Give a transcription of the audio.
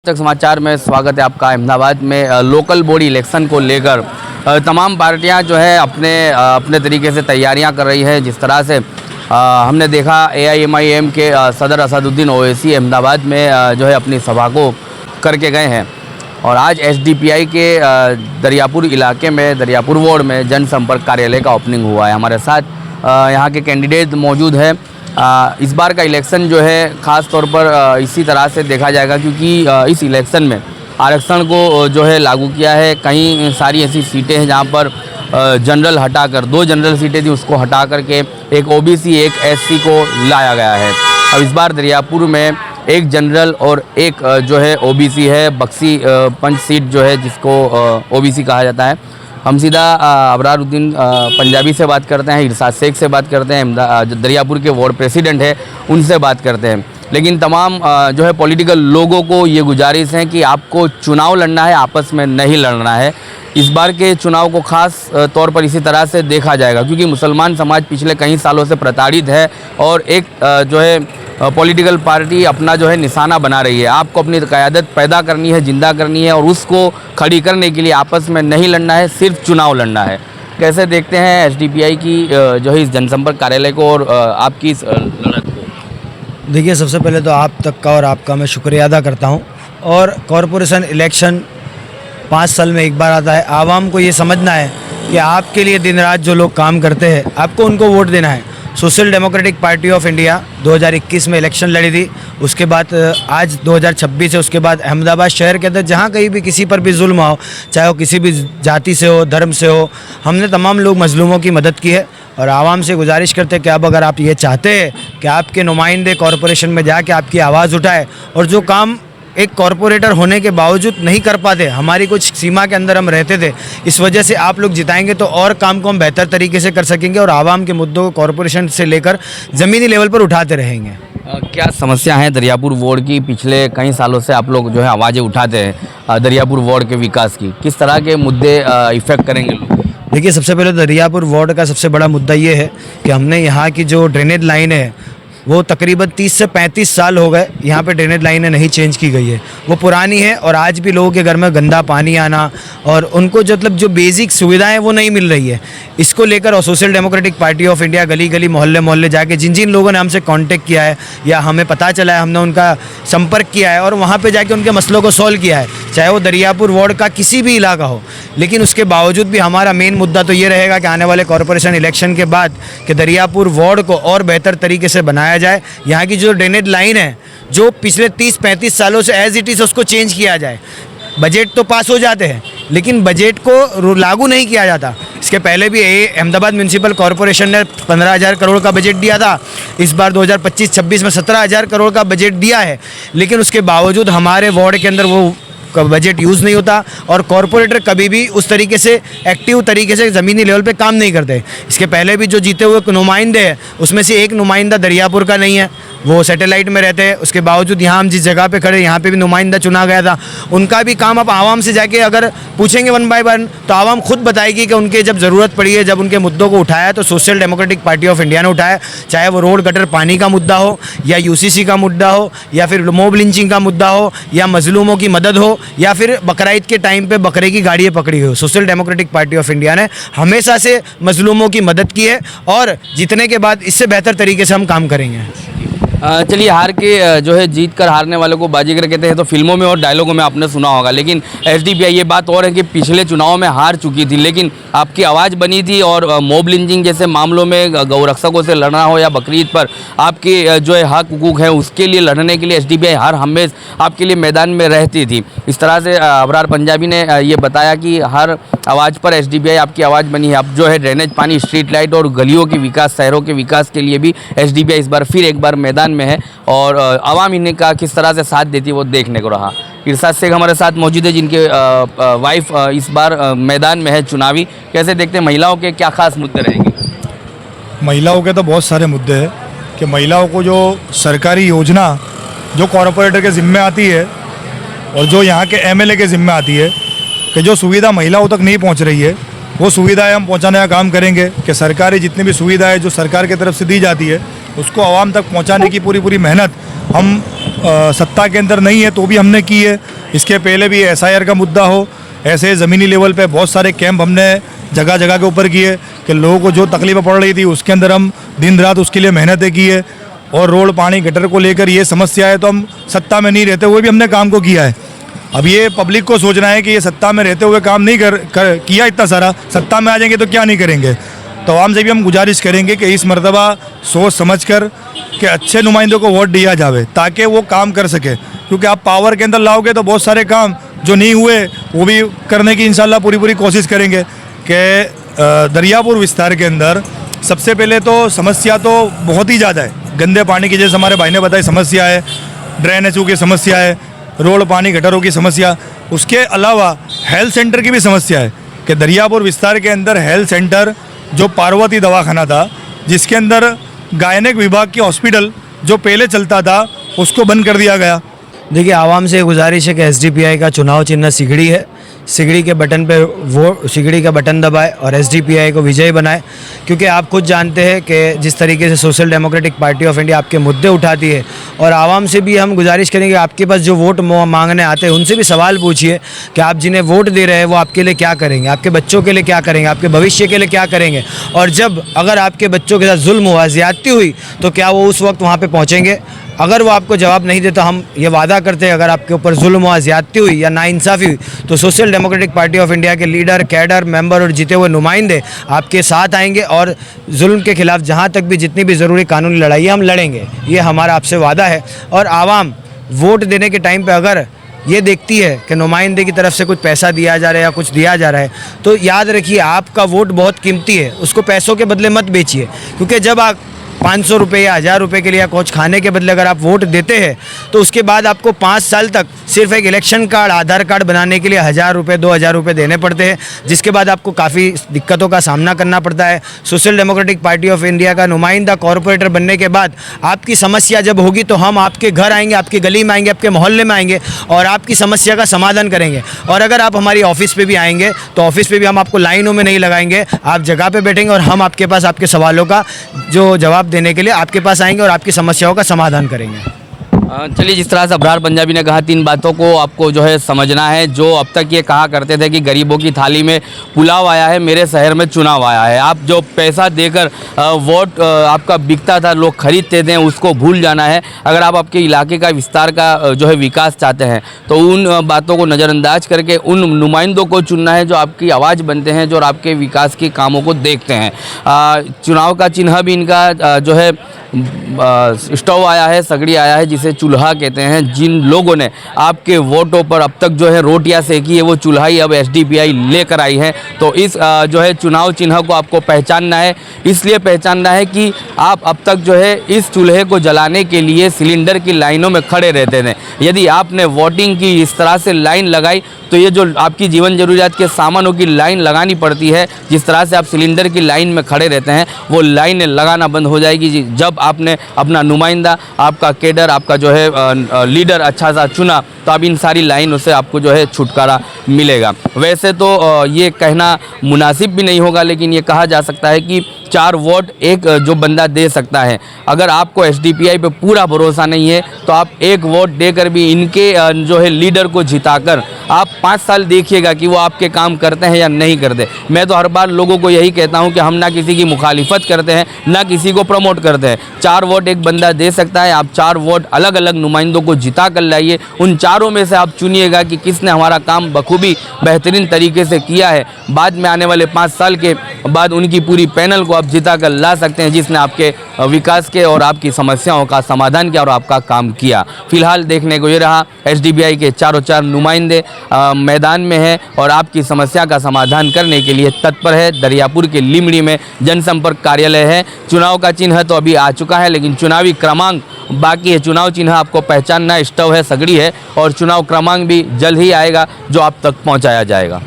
तक समाचार में स्वागत है आपका। अहमदाबाद में लोकल बॉडी इलेक्शन को लेकर तमाम पार्टियां जो है अपने तरीके से तैयारियां कर रही है। जिस तरह से हमने देखा AIMIM के सदर असदुद्दीन ओवैसी अहमदाबाद में जो है अपनी सभा को करके गए हैं और आज SDPI के दरियापुर इलाके में दरियापुर वार्ड में जनसंपर्क कार्यालय का ओपनिंग हुआ है। हमारे साथ यहाँ के कैंडिडेट मौजूद हैं। इस बार का इलेक्शन जो है ख़ास तौर पर इसी तरह से देखा जाएगा क्योंकि इस इलेक्शन में आरक्षण को जो है लागू किया है। कई सारी ऐसी सीटें हैं जहां पर जनरल हटाकर 2 जनरल सीटें थी उसको हटा करके एक OBC एक SC को लाया गया है। अब इस बार दरियापुर में एक जनरल और एक जो है OBC है। बक्सी पंच सीट जो है जिसको OBC कहा जाता है। हम सीधा अबरारुद्दीन पंजाबी से बात करते हैं, इरशाद शेख से बात करते हैं, दरियापुर के वार्ड प्रेसिडेंट है उनसे बात करते हैं। लेकिन तमाम जो है पॉलिटिकल लोगों को ये गुजारिश है कि आपको चुनाव लड़ना है, आपस में नहीं लड़ना है। इस बार के चुनाव को ख़ास तौर पर इसी तरह से देखा जाएगा क्योंकि मुसलमान समाज पिछले कई सालों से प्रताड़ित है और एक जो है पॉलिटिकल पार्टी अपना जो है निशाना बना रही है। आपको अपनी क़यादत पैदा करनी है, जिंदा करनी है और उसको खड़ी करने के लिए आपस में नहीं लड़ना है, सिर्फ चुनाव लड़ना है। कैसे देखते हैं SDPI की जो है इस जनसंपर्क कार्यालय को और आपकी इस लड़त को? देखिए, सबसे पहले तो आप तक का और आपका मैं शुक्रिया अदा करता हूं। और कॉरपोरेशन इलेक्शन 5 साल में एक बार आता है। आवाम को ये समझना है कि आपके लिए दिन रात जो लोग काम करते हैं आपको उनको वोट देना है। Social democratic party of India 2021 में इलेक्शन लड़ी थी, उसके बाद आज 2026 है, उसके बाद अहमदाबाद शहर के अंदर जहाँ कहीं भी किसी पर भी जुल्म हो, चाहे वो किसी भी जाति से हो, धर्म से हो, हमने तमाम लोग मजलूमों की मदद की है। और आवाम से गुजारिश करते हैं कि अब अगर आप ये चाहते हैं कि आपके नुमाइंदे कॉरपोरेशन में जाके आपकी आवाज़ उठाए और जो काम एक कॉरपोरेटर होने के बावजूद नहीं कर पाते, हमारी कुछ सीमा के अंदर हम रहते थे, इस वजह से आप लोग जिताएंगे तो और काम को हम बेहतर तरीके से कर सकेंगे और आवाम के मुद्दों को कॉरपोरेशन से लेकर ज़मीनी लेवल पर उठाते रहेंगे। क्या समस्या है दरियापुर वार्ड की? पिछले कई सालों से आप लोग जो है आवाज़ें उठाते हैं दरियापुर वार्ड के विकास की, किस तरह के मुद्दे इफेक्ट करेंगे लोग? देखिए, सबसे पहले दरियापुर वार्ड का सबसे बड़ा मुद्दा ये है कि हमने यहाँ की जो ड्रेनेज लाइन है वो तकरीबन 30 से 35 साल हो गए यहाँ पे ड्रेनेज लाइनें नहीं चेंज की गई है, वो पुरानी है और आज भी लोगों के घर में गंदा पानी आना और उनको जो बेसिक सुविधाएं वो नहीं मिल रही है। इसको लेकर और social democratic party of India गली गली मोहल्ले मोहल्ले जाके जिन जिन लोगों ने हमसे कांटेक्ट किया है या हमें पता चला है, हमने उनका संपर्क किया है और वहाँ पर जाके उनके मसलों को सॉल्व किया है, चाहे वो दरियापुर वार्ड का किसी भी इलाका हो। लेकिन उसके बावजूद भी हमारा मेन मुद्दा तो ये रहेगा कि आने वाले कॉरपोरेशन इलेक्शन के बाद कि दरियापुर वार्ड को और बेहतर तरीके से बनाया जाए। यहाँ की जो ड्रेनेज लाइन है जो पिछले 30-35 सालों से एज इट इज़ उसको चेंज किया जाए। बजट तो पास हो जाते हैं लेकिन बजट को लागू नहीं किया जाता। इसके पहले भी अहमदाबाद म्यूनसिपल कॉरपोरेशन ने 15,000 करोड़ का बजट दिया था। इस बार 2025-26 में 17,000 करोड़ का बजट दिया है, लेकिन उसके बावजूद हमारे वार्ड के अंदर वो बजट यूज़ नहीं होता और कॉरपोरेटर कभी भी उस तरीके से एक्टिव तरीके से ज़मीनी लेवल पे काम नहीं करते। इसके पहले भी जो जीते हुए नुमाइंदे हैं उसमें से एक नुमाइंदा दरियापुर का नहीं है, वो सैटेलाइट में रहते हैं। उसके बावजूद यहाँ हम जिस जगह पे खड़े यहाँ पे भी नुमाइंदा चुना गया था। उनका भी काम अब आवाम से जाके अगर पूछेंगे 1 बाय 1 तो आवाम खुद बताएगी कि उनके जब ज़रूरत पड़ी है, जब उनके मुद्दों को उठाया तो social democratic party of India ने उठाया, चाहे वो रोड गटर पानी का मुद्दा हो या UCC का मुद्दा हो या फिर मॉब लिंचिंग का मुद्दा हो या मजलूमों की मदद हो या फिर बकरीद के टाइम पे बकरे की गाड़ियाँ पकड़ी हुई। Social democratic party of India ने हमेशा से मजलूमों की मदद की है और जीतने के बाद इससे बेहतर तरीके से हम काम करेंगे। चलिए, हार के जो है जीत कर हारने वालों को बाजीगर कहते हैं तो फिल्मों में और डायलॉगों में आपने सुना होगा, लेकिन SDPI ये बात और है कि पिछले चुनाव में हार चुकी थी लेकिन आपकी आवाज़ बनी थी और मॉब लिंचिंग जैसे मामलों में गौरक्षकों से लड़ना हो या बकरीद पर आपके जो है हक हुकूक है उसके लिए लड़ने के लिए SDPI हर हमेशा आपके लिए मैदान में रहती थी। इस तरह से अबरार पंजाबी ने ये बताया कि हर आवाज़ पर SDPI आपकी आवाज़ बनी है। अब जो है ड्रेनेज पानी, स्ट्रीट लाइट और गलियों के विकास, शहरों के विकास के लिए भी SDPI इस बार फिर एक बार मैदान में है और आवाम इन्हें का किस तरह से साथ देती है वो देखने को रहा। इरशाद शेख हमारे साथ मौजूद है जिनके वाइफ इस बार मैदान में है चुनावी। कैसे देखते हैं महिलाओं के क्या खास मुद्दे रहेंगे? महिलाओं के तो बहुत सारे मुद्दे हैं कि महिलाओं को जो सरकारी योजना जो कॉरपोरेटर के ज़िम्मे आती है और जो यहाँ के MLA के ज़िम्मे आती है कि जो सुविधा महिलाओं तक नहीं पहुँच रही है वो सुविधाएं हम पहुँचाने का काम करेंगे कि सरकारी जितनी भी सुविधाएं जो सरकार की तरफ से दी जाती है उसको आवाम तक पहुँचाने की पूरी मेहनत हम सत्ता के अंदर नहीं है तो भी हमने की है। इसके पहले भी SIR का मुद्दा हो, ऐसे ज़मीनी लेवल पे बहुत सारे कैंप हमने जगह जगह के ऊपर किए कि लोगों को जो तकलीफ़ें पड़ रही थी उसके अंदर हम दिन रात उसके लिए मेहनतें की है। और रोड पानी गटर को लेकर ये समस्या है तो हम सत्ता में नहीं रहते हुए भी हमने काम को किया है। अब ये पब्लिक को सोचना है कि ये सत्ता में रहते हुए काम नहीं किया इतना सारा, सत्ता में आ जाएंगे तो क्या नहीं करेंगे। तो आवाम से भी हम गुजारिश करेंगे कि इस मरतबा सोच समझ कर कि अच्छे नुमाइंदों को वोट दिया जावे ताकि वो काम कर सके, क्योंकि आप पावर के अंदर लाओगे तो बहुत सारे काम जो नहीं हुए वो भी करने की इंशाल्लाह पूरी कोशिश करेंगे। कि दरियापुर विस्तार के अंदर सबसे पहले तो समस्या तो बहुत ही ज़्यादा है। गंदे पानी की, जैसे हमारे भाई ने बताई, समस्या है, ड्रेनेजों की समस्या है, रोड पानी गटरों की समस्या, उसके अलावा हेल्थ सेंटर की भी समस्या है कि दरियापुर विस्तार के अंदर हेल्थ सेंटर जो पार्वती दवाखाना था जिसके अंदर गायनेक विभाग की हॉस्पिटल जो पहले चलता था उसको बंद कर दिया गया। देखिए, आवाम से गुजारिश है कि SDPI का चुनाव चिन्ह सिगड़ी है। सिगड़ी के बटन पे वो सिगड़ी का बटन दबाए और SDPI को विजयी बनाए, क्योंकि आप खुद जानते हैं कि जिस तरीके से social democratic party of India आपके मुद्दे उठाती है। और आवाम से भी हम गुजारिश करेंगे, आपके पास जो वोट मांगने आते हैं उनसे भी सवाल पूछिए कि आप जिन्हें वोट दे रहे हैं वो आपके लिए क्या करेंगे, आपके बच्चों के लिए क्या करेंगे, आपके भविष्य के लिए क्या करेंगे। और जब अगर आपके बच्चों के साथ जुल्म हुआ, ज़्यादती हुई, तो क्या वो उस वक्त वहाँ पर पहुँचेंगे? अगर वो आपको जवाब नहीं देता, हम ये वादा करते हैं अगर आपके ऊपर जुल्म हुआ, ज़्यादती हुई या नाइंसाफ़ी हुई, तो social democratic party of India के लीडर, कैडर, मेंबर और जीते हुए नुमाइंदे आपके साथ आएंगे और जुल्म के खिलाफ जहां तक भी जितनी भी ज़रूरी कानूनी लड़ाई है हम लड़ेंगे। ये हमारा आपसे वादा है। और आवाम वोट देने के टाइम पर अगर ये देखती है कि नुमाइंदे की तरफ से कुछ पैसा दिया जा रहा है या कुछ दिया जा रहा है, तो याद रखिए आपका वोट बहुत कीमती है, उसको पैसों के बदले मत बेचिए। क्योंकि जब आप 500 रुपये या 1000 रुपये के लिए या कुछ खाने के बदले अगर आप वोट देते हैं तो उसके बाद आपको 5 साल तक सिर्फ एक इलेक्शन कार्ड, आधार कार्ड बनाने के लिए 1000 रुपये 2000 रुपये देने पड़ते हैं, जिसके बाद आपको काफ़ी दिक्कतों का सामना करना पड़ता है। Social democratic party of India का नुमाइंदा कॉरपोरेटर बनने के बाद आपकी समस्या जब होगी तो हम आपके घर आएंगे, आपकी गली में आएंगे, आपके मोहल्ले में आएंगे और आपकी समस्या का समाधान करेंगे। और अगर आप हमारी ऑफिस पे भी आएंगे तो ऑफिस पे भी हम आपको लाइनों में नहीं लगाएंगे, आप जगह पे बैठेंगे और हम आपके पास आपके सवालों का जो जवाब देने के लिए आपके पास आएंगे और आपकी समस्याओं का समाधान करेंगे। चलिए, जिस तरह से अबरार पंजाबी ने कहा, 3 बातों को आपको जो है समझना है। जो अब तक ये कहा करते थे कि गरीबों की थाली में पुलाव आया है, मेरे शहर में चुनाव आया है। आप जो पैसा देकर वोट आपका बिकता था, लोग खरीदते थे, उसको भूल जाना है। अगर आप आपके इलाके का विस्तार का जो है विकास चाहते हैं तो उन बातों को नज़रअंदाज करके उन नुमाइंदों को चुनना है जो आपकी आवाज़ बनते हैं, जो आपके विकास के कामों को देखते हैं। चुनाव का चिन्ह भी इनका जो है स्टोव आया है, सगड़ी आया है, जिसे चूल्हा कहते हैं। जिन लोगों ने आपके वोटों पर अब तक जो है रोटियां सेकी है, वो चूल्हा ही अब SDPI लेकर आई है। तो इस जो है चुनाव चिन्ह को आपको पहचानना है। इसलिए पहचानना है कि आप अब तक जो है इस चूल्हे को जलाने के लिए सिलेंडर की लाइनों में खड़े रहते थे। यदि आपने वोटिंग की इस तरह से लाइन लगाई तो ये जो आपकी जीवन ज़रूरियात के सामानों की लाइन लगानी पड़ती है, जिस तरह से आप सिलेंडर की लाइन में खड़े रहते हैं, वो लाइनें लगाना बंद हो जाएगी जब आपने अपना नुमाइंदा, आपका कैडर, आपका जो है लीडर अच्छा सा चुना, तो अब इन सारी लाइनों से आपको जो है छुटकारा मिलेगा। वैसे तो ये कहना मुनासिब भी नहीं होगा, लेकिन ये कहा जा सकता है कि 4 वोट एक जो बंदा दे सकता है। अगर आपको SDPI पे पूरा भरोसा नहीं है तो आप 1 वोट देकर भी इनके जो है लीडर को जिताकर आप 5 साल देखिएगा कि वो आपके काम करते हैं या नहीं करते। मैं तो हर बार लोगों को यही कहता हूं कि हम ना किसी की मुखालिफत करते हैं, ना किसी को प्रमोट करते हैं। 4 वोट एक बंदा दे सकता है। आप 4 वोट अलग अलग नुमाइंदों को जिता कर लाइए। उन चारों में से आप चुनिएगा कि किसने हमारा काम बखूबी बेहतरीन तरीके से किया है। बाद में आने वाले 5 साल के बाद उनकी पूरी पैनल को आप जिता कर ला सकते हैं, जिसने आपके विकास के और आपकी समस्याओं का समाधान किया और आपका काम किया। फिलहाल देखने को ये रहा, SDPI के चारों 4 नुमाइंदे मैदान में हैं और आपकी समस्या का समाधान करने के लिए तत्पर है। दरियापुर के लिमड़ी में जनसंपर्क कार्यालय है। चुनाव का चिन्ह तो अभी आ चुका है, लेकिन चुनावी क्रमांक बाकी है। चुनाव चिन्ह आपको पहचानना, स्टोव है, सगड़ी है, और चुनाव क्रमांक भी जल्द ही आएगा जो आप तक पहुँचाया जाएगा।